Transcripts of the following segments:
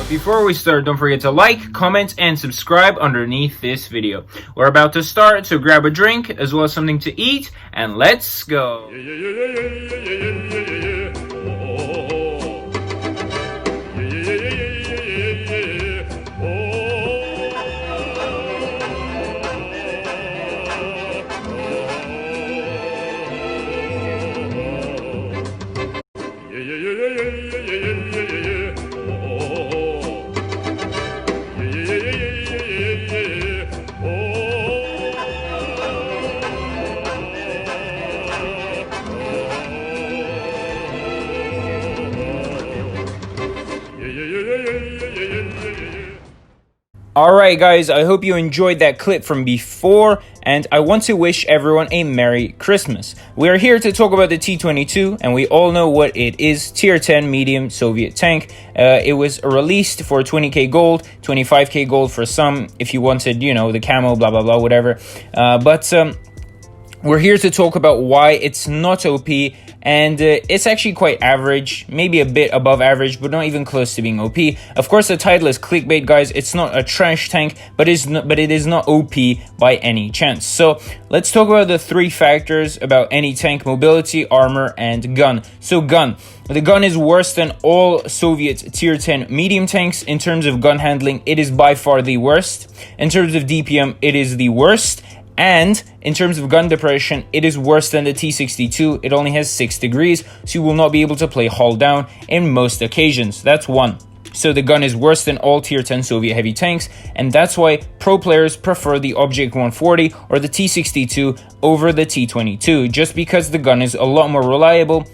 Before we start, don't forget to like, comment, and subscribe underneath this video. We're about to start, so grab a drink as well as something to eat, and let's go. Alright guys, I hope you enjoyed that clip from before, and I want to wish everyone a Merry Christmas. We are here to talk about the T22, and we all know what it is. Tier 10 medium Soviet tank. It was released for 20k gold, 25k gold for some, if you wanted, you know, the camo, blah blah blah, whatever. We're here to talk about why it's not OP, and it's actually quite average, maybe a bit above average, but not even close to being OP. Of course, the title is clickbait, guys. It's not a trash tank, but it is not OP by any chance. So let's talk about the three factors about any tank: mobility, armor, and gun. So gun. The gun is worse than all Soviet tier 10 medium tanks. In terms of gun handling, it is by far the worst. In terms of DPM, it is the worst. And in terms of gun depression, it is worse than the T62. It only has 6 degrees, so you will not be able to play hull down in most occasions. That's one. So the gun is worse than all tier 10 Soviet heavy tanks, and that's why pro players prefer the Object 140 or the T62 over the T22, just because the gun is a lot more reliable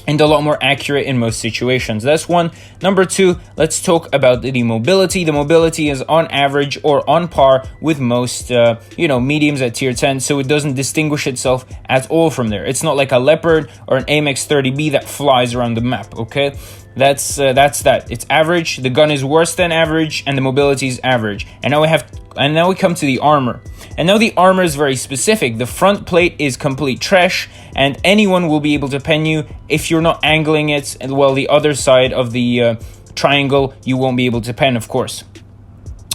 and a lot more accurate in most situations. That's one. Number two, let's talk about the mobility. The mobility is on average or on par with most, mediums at tier 10, so it doesn't distinguish itself at all from there. It's not like a Leopard or an AMX 30B that flies around the map, okay? That's that. It's average, the gun is worse than average, and the mobility is average. And now we come to the armor. And now the armor is very specific. The front plate is complete trash, and anyone will be able to pen you if you're not angling it, and well, the other side of the triangle, you won't be able to pen, of course.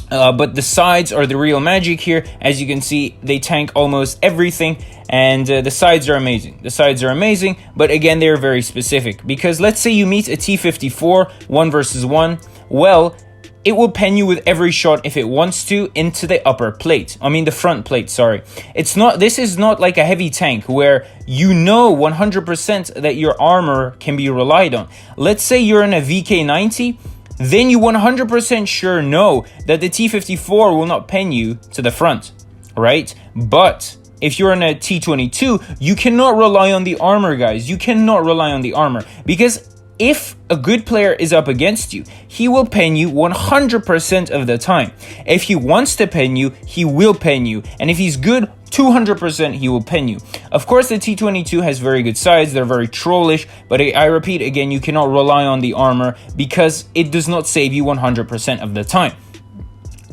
But the sides are the real magic here. As you can see, they tank almost everything, and the sides are amazing. The sides are amazing, but again, they're very specific. Because let's say you meet a T54, 1 versus 1, well, it will pen you with every shot if it wants to into the upper plate. I mean the front plate, sorry. This is not like a heavy tank where you know 100% that your armor can be relied on. Let's say you're in a VK90, then you 100% sure know that the T54 will not pen you to the front, right? But if you're in a T22, you cannot rely on the armor, guys. You cannot rely on the armor, because if a good player is up against you, he will pen you 100% of the time. If he wants to pen you, he will pen you. And if he's good, 200% he will pen you. Of course, the T22 has very good sides. They're very trollish. But I repeat again, you cannot rely on the armor because it does not save you 100% of the time.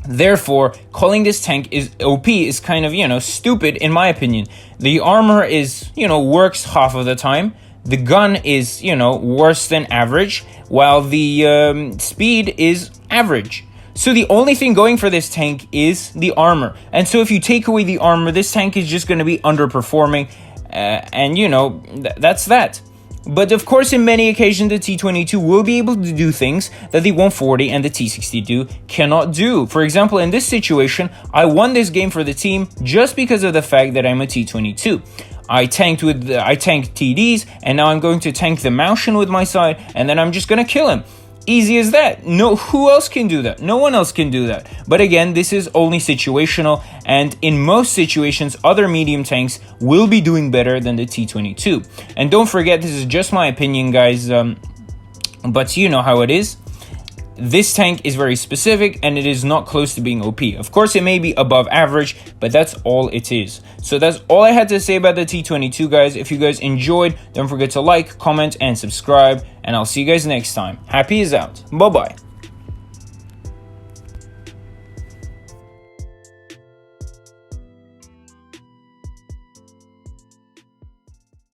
Therefore, calling this tank is OP is kind of, stupid in my opinion. The armor is, works half of the time. The gun is, worse than average, while the speed is average. So the only thing going for this tank is the armor. And so if you take away the armor, this tank is just going to be underperforming. That's that. But of course, in many occasions, the T22 will be able to do things that the 140 and the T62 cannot do. For example, in this situation, I won this game for the team just because of the fact that I'm a T22. I tanked TDs, and now I'm going to tank the Maushan with my side, and then I'm just going to kill him. Easy as that. No, who else can do that? No one else can do that. But again, this is only situational, and in most situations, other medium tanks will be doing better than the T22. And don't forget, this is just my opinion, guys, but you know how it is. This tank is very specific, and it is not close to being OP. Of course, it may be above average, but that's all it is. So that's all I had to say about the T22, guys. If you guys enjoyed, don't forget to like, comment, and subscribe, and I'll see you guys next time. Happy is out. Bye-bye.